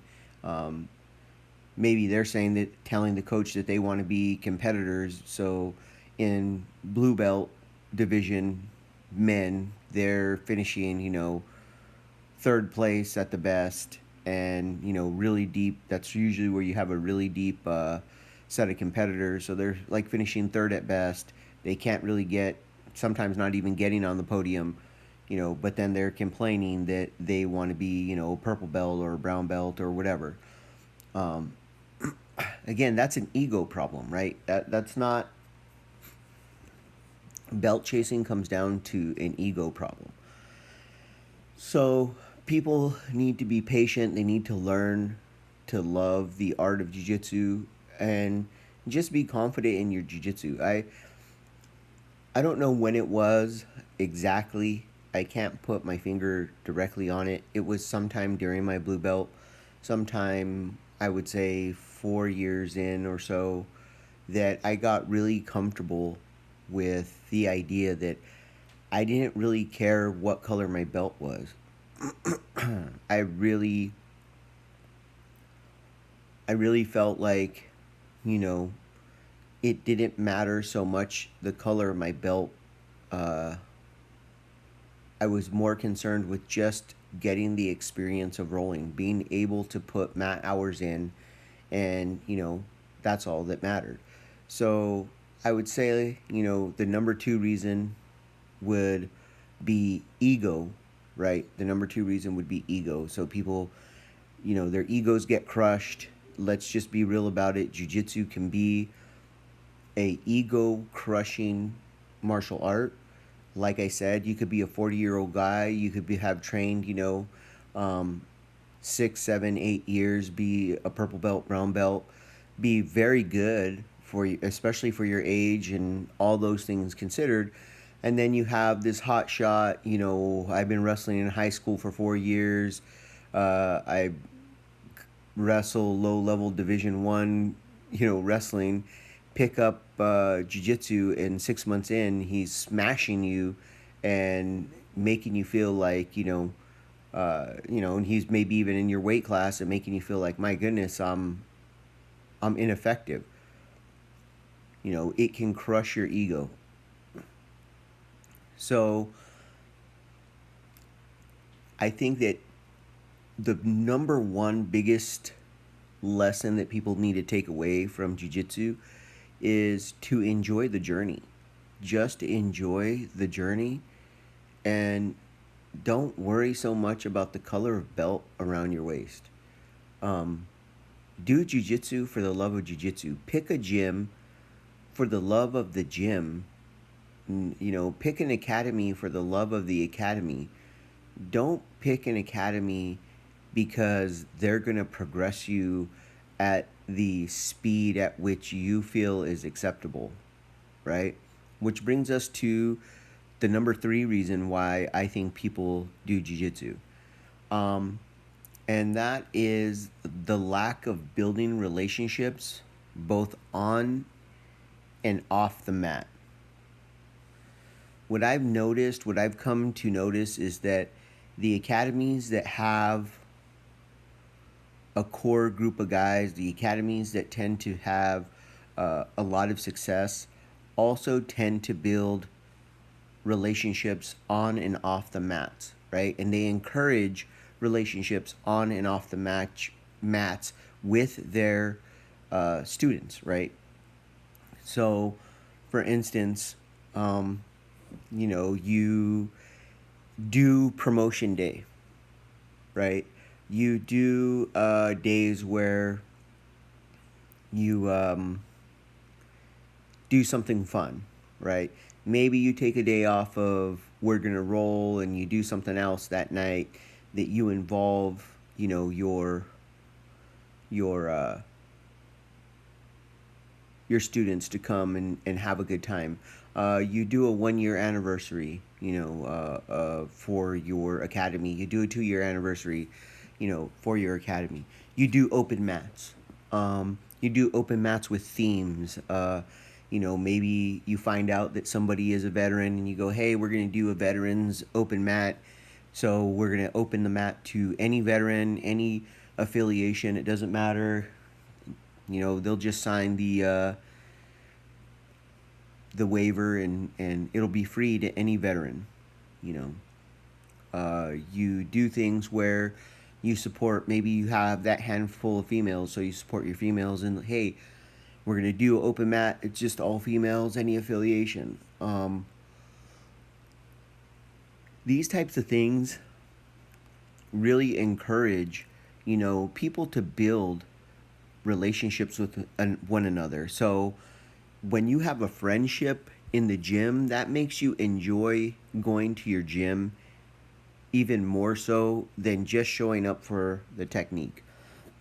Speaker 2: Maybe they're saying that, telling the coach that they want to be competitors. So in blue belt division men, they're finishing, third place at the best, and really deep. That's usually where you have a really deep set of competitors. So they're like finishing third at best. They can't really get, sometimes not even getting on the podium, but then they're complaining that they want to be, a purple belt or a brown belt or whatever. Again, that's an ego problem, right? That's not, belt chasing comes down to an ego problem. So people need to be patient. They need to learn to love the art of jiu-jitsu and just be confident in your jiu-jitsu. I don't know when it was exactly. I can't put my finger directly on it. It was sometime during my blue belt, sometime I would say 4 years in or so, that I got really comfortable with the idea that I didn't really care what color my belt was. I really felt like, it didn't matter so much the color of my belt. I was more concerned with just getting the experience of rolling, being able to put mat hours in, and that's all that mattered. So I would say, the number two reason would be ego, right? The number two reason would be ego. So people, their egos get crushed. Let's just be real about it. Jiu-jitsu can be a ego crushing martial art. Like I said, you could be a 40-year-old guy. You could have trained, 6, 7, 8 years, be a purple belt, brown belt, be very good for you, especially for your age and all those things considered. And then you have this hot shot, I've been wrestling in high school for 4 years. I wrestle low-level Division 1, wrestling, pick up jiu-jitsu, and 6 months in, he's smashing you and making you feel like, and he's maybe even in your weight class and making you feel like, my goodness, I'm ineffective. It can crush your ego. So I think that the number one biggest lesson that people need to take away from jiu-jitsu is to enjoy the journey. Just enjoy the journey, and don't worry so much about the color of belt around your waist. Do jiu-jitsu for the love of jiu-jitsu. Pick a gym for the love of the gym. Pick an academy for the love of the academy. Don't pick an academy because they're going to progress you at the speed at which you feel is acceptable, right? Which brings us to the number 3 reason why I think people do jiu-jitsu. Um, and that is the lack of building relationships both on and off the mat. What I've noticed, what I've come to notice is that the academies that have a core group of guys, the academies that tend to have a lot of success, also tend to build relationships on and off the mats, right? And they encourage relationships on and off the mats with their students, right? So, for instance, you do promotion day, right? You do days where you do something fun, right? Maybe you take a day off of we're gonna roll and you do something else that night that you involve, your your students to come and have a good time. You do a 1 year anniversary, for your academy. You do a 2 year anniversary, for your academy. You do open mats. You do open mats with themes. Maybe you find out that somebody is a veteran and you go, hey, we're going to do a veterans open mat. So we're going to open the mat to any veteran, any affiliation. It doesn't matter. They'll just sign the waiver and it'll be free to any veteran. You do things where you support, maybe you have that handful of females, so you support your females and, hey, we're going to do an open mat. It's just all females, any affiliation. These types of things really encourage, people to build relationships with one another. So when you have a friendship in the gym, that makes you enjoy going to your gym even more so than just showing up for the technique.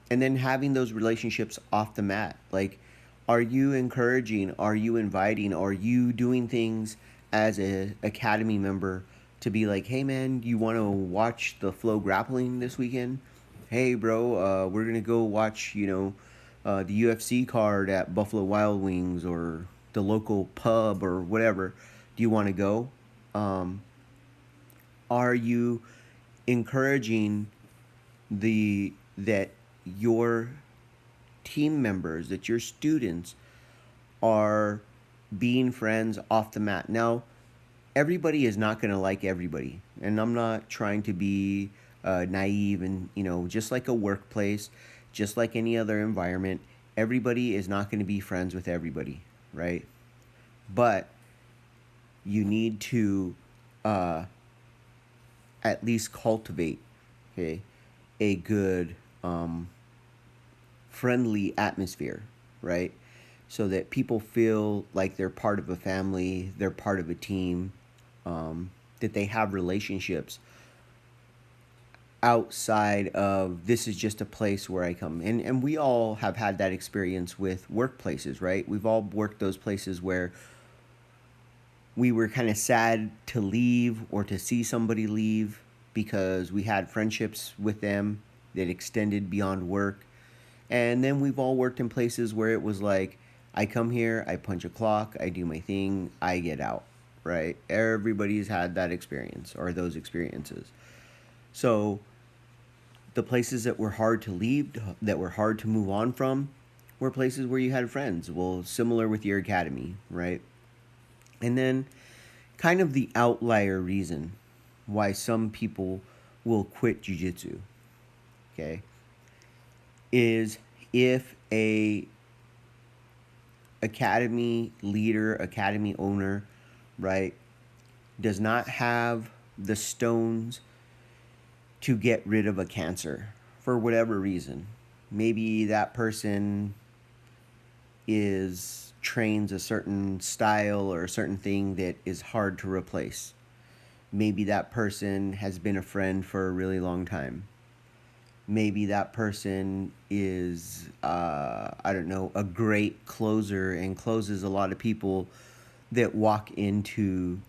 Speaker 2: And then having those relationships off the mat. Like, are you encouraging? Are you inviting? Are you doing things as a academy member to be like, hey man, you want to watch the Flow Grappling this weekend? Hey bro, we're gonna go watch, the UFC card at Buffalo Wild Wings or the local pub or whatever. Do you want to go? Are you encouraging that your team members, that your students are being friends off the mat? Now, everybody is not going to like everybody, and I'm not trying to be naive. And just like a workplace, just like any other environment, everybody is not going to be friends with everybody, right? But you need to at least cultivate, okay, a good friendly atmosphere, right? So that people feel like they're part of a family, they're part of a team, that they have relationships outside of this is just a place where I come. And we all have had that experience with workplaces, right? We've all worked those places where we were kind of sad to leave or to see somebody leave because we had friendships with them that extended beyond work. And then we've all worked in places where it was like, I come here, I punch a clock, I do my thing, I get out, right? Everybody's had that experience or those experiences. So the places that were hard to leave, that were hard to move on from, were places where you had friends. Well, similar with your academy, right? And then kind of the outlier reason why some people will quit jiu-jitsu, okay, is if a academy leader, academy owner, right, does not have the stones to get rid of a cancer for whatever reason. Maybe that person trains a certain style or a certain thing that is hard to replace. Maybe that person has been a friend for a really long time. maybe that person is, I don't know, a great closer and closes a lot of people that walk into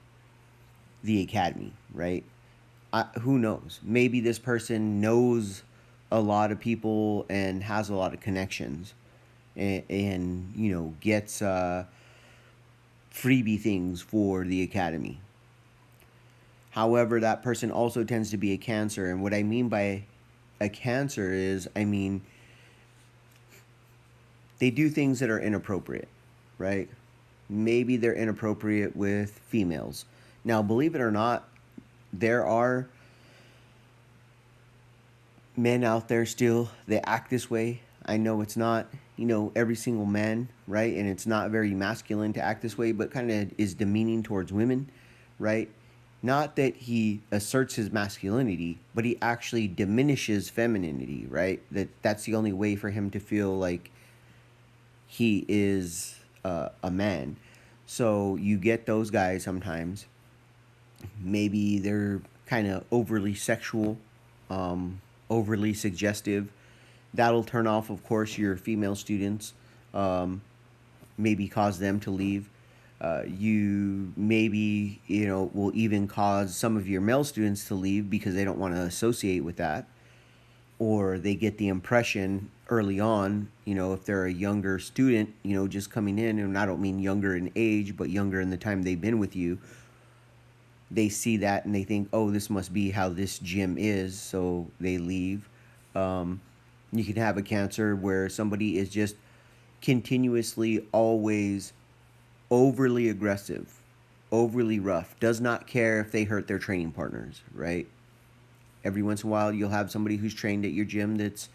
Speaker 2: the academy, right? Who knows? Maybe this person knows a lot of people and has a lot of connections, and gets freebie things for the academy. However, that person also tends to be a Cancer, and what I mean by a Cancer is, I mean, they do things that are inappropriate, right? Maybe they're inappropriate with females. Now, believe it or not, there are men out there still that act this way. I know it's not, every single man, right? And it's not very masculine to act this way, but kind of is demeaning towards women, right? Not that he asserts his masculinity, but he actually diminishes femininity, right? That's the only way for him to feel like he is a man. So you get those guys sometimes. Maybe they're kind of overly sexual, overly suggestive. That'll turn off, of course, your female students, maybe cause them to leave. You maybe, will even cause some of your male students to leave because they don't want to associate with that. Or they get the impression early on, if they're a younger student, just coming in, and I don't mean younger in age, but younger in the time they've been with you, they see that and they think, oh, this must be how this gym is, so they leave. You can have a Cancer where somebody is just continuously always overly aggressive, overly rough, does not care if they hurt their training partners, right? Every once in a while, you'll have somebody who's trained at your gym that's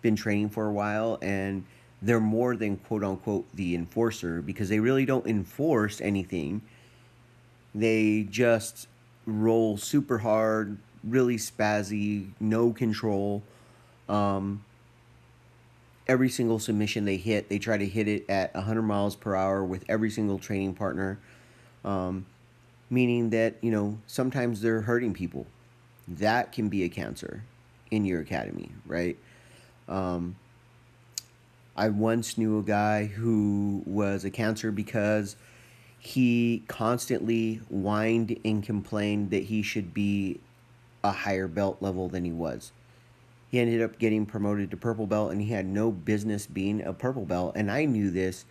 Speaker 2: been training for a while, and they're more than quote unquote the enforcer, because they really don't enforce anything. They just roll super hard, really spazzy, no control. Every single submission they hit, they try to hit it at 100 miles per hour with every single training partner. Meaning that, sometimes they're hurting people. That can be a Cancer in your academy, right? I once knew a guy who was a Cancer because he constantly whined and complained that he should be a higher belt level than he was. He ended up getting promoted to purple belt, and he had no business being a purple belt. And I knew this,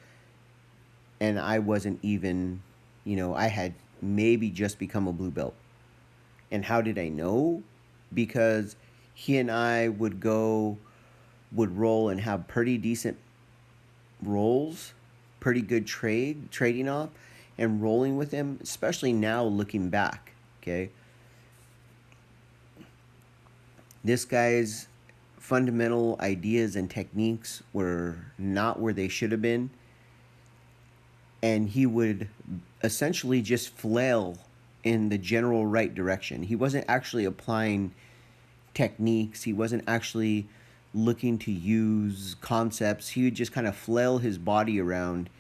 Speaker 2: and I wasn't even, I had maybe just become a blue belt. And how did I know? Because he and I would roll and have pretty decent rolls, pretty good trading off, and rolling with him, especially now looking back, okay? This guy's fundamental ideas and techniques were not where they should have been, and he would essentially just flail in the general right direction. He wasn't actually applying techniques. He wasn't actually looking to use concepts. He would just kind of flail his body around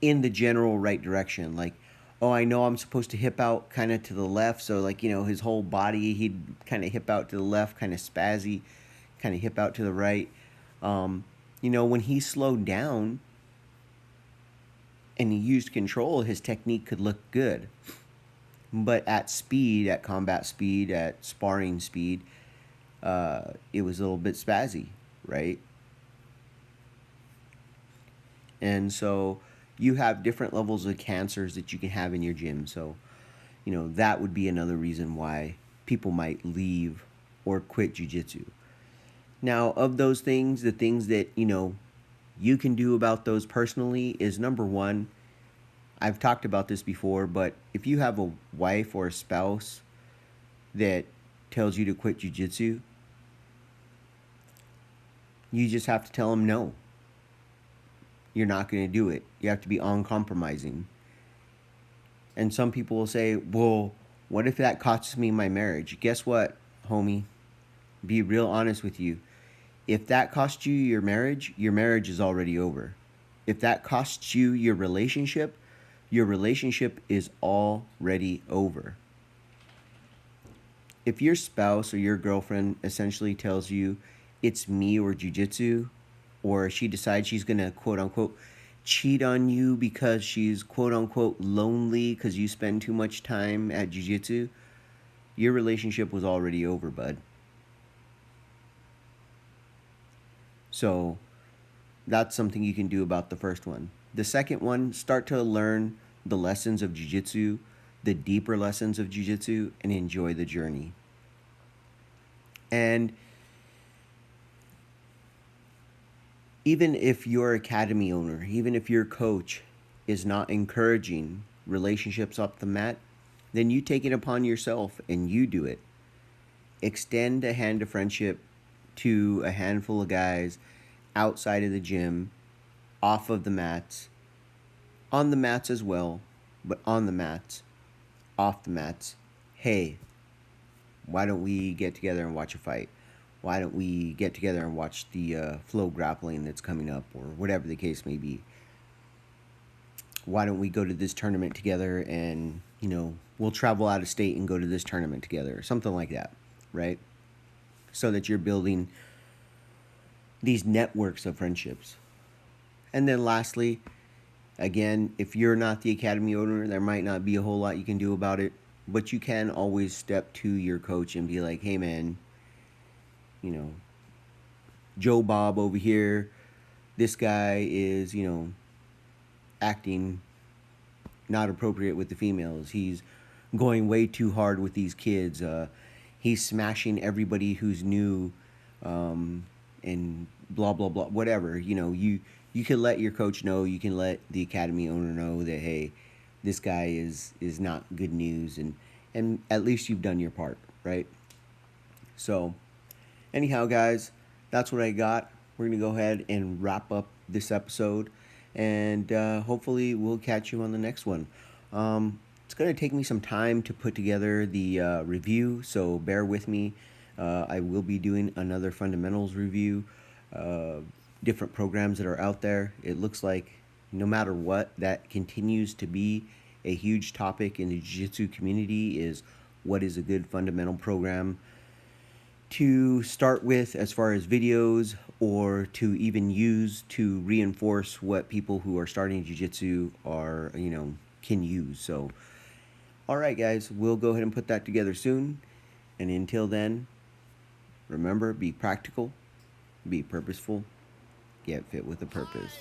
Speaker 2: in the general right direction. Like, oh, I know I'm supposed to hip out kind of to the left. So, like, his whole body, he'd kind of hip out to the left, kind of spazzy, kind of hip out to the right. When he slowed down and he used control, his technique could look good. But at speed, at combat speed, at sparring speed, it was a little bit spazzy, right? And so you have different levels of Cancers that you can have in your gym. So, that would be another reason why people might leave or quit jiu-jitsu. Now, of those things, the things that, you can do about those personally is, number one, I've talked about this before, but if you have a wife or a spouse that tells you to quit jiu-jitsu, you just have to tell them no. You're not going to do it. You have to be uncompromising. And some people will say, well, what if that costs me my marriage? Guess what, homie? Be real honest with you. If that costs you your marriage is already over. If that costs you your relationship is already over. if your spouse or your girlfriend essentially tells you it's me or jujitsu, or she decides she's gonna quote unquote cheat on you because she's quote unquote lonely because you spend too much time at jujitsu, your relationship was already over, bud. So that's something you can do about the first one. The second one, start to learn the lessons of jiu-jitsu, the deeper lessons of jiu-jitsu, and enjoy the journey. And even if your academy owner, even if your coach is not encouraging relationships off the mat, then you take it upon yourself and you do it. Extend a hand of friendship to a handful of guys outside of the gym, off of the mats, on the mats as well, but on the mats, off the mats. Hey, why don't we get together and watch a fight? Why don't we get together and watch the flow grappling that's coming up, or whatever the case may be? Why don't we go to this tournament together and, we'll travel out of state and go to this tournament together, or something like that, right? So that you're building these networks of friendships. And then lastly, again, if you're not the academy owner, there might not be a whole lot you can do about it, but you can always step to your coach and be like, hey man, Joe Bob over here, this guy is, acting not appropriate with the females. He's going way too hard with these kids. He's smashing everybody who's new, and blah blah blah. Whatever, you can let your coach know. You can let the academy owner know that, hey, this guy is not good news, and at least you've done your part, right? So, anyhow, guys, that's what I got. We're gonna go ahead and wrap up this episode, and hopefully we'll catch you on the next one. It's going to take me some time to put together the review, so bear with me. I will be doing another fundamentals review, different programs that are out there. It looks like no matter what, that continues to be a huge topic in the jiu-jitsu community, is what is a good fundamental program to start with as far as videos, or to even use to reinforce what people who are starting jiu-jitsu are, can use. So, all right, guys, we'll go ahead and put that together soon. And until then, remember, be practical, be purposeful, get fit with a purpose.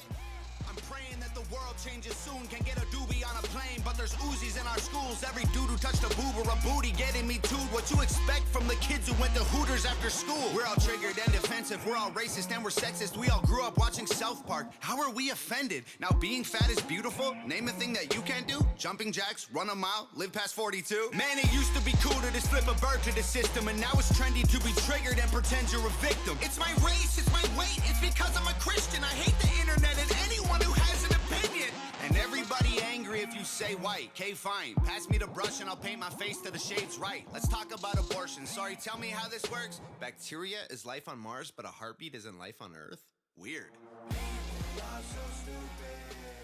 Speaker 1: I'm praying that the world changes soon. Can get a doobie on a plane, but there's Uzis in our schools. Every dude who touched a boob or a booty getting me too. What you expect from the kids who went to Hooters after school? We're all triggered and defensive. We're all racist and we're sexist. We all grew up watching South Park. How are we offended? Now being fat is beautiful. Name a thing that you can't do. Jumping jacks, run a mile, live past 42. Man, it used to be cool to just flip a bird to the system, and now it's trendy to be triggered and pretend you're a victim. It's my race, it's my weight, it's because I'm a Christian. I hate the internet and anyone who has an opinion. And everybody angry if you say white. Okay, fine. Pass me the brush and I'll paint my face to the shades right. Let's talk about abortion. Sorry, tell me how this works. Bacteria is life on Mars, but a heartbeat isn't life on Earth? Weird. People are so stupid.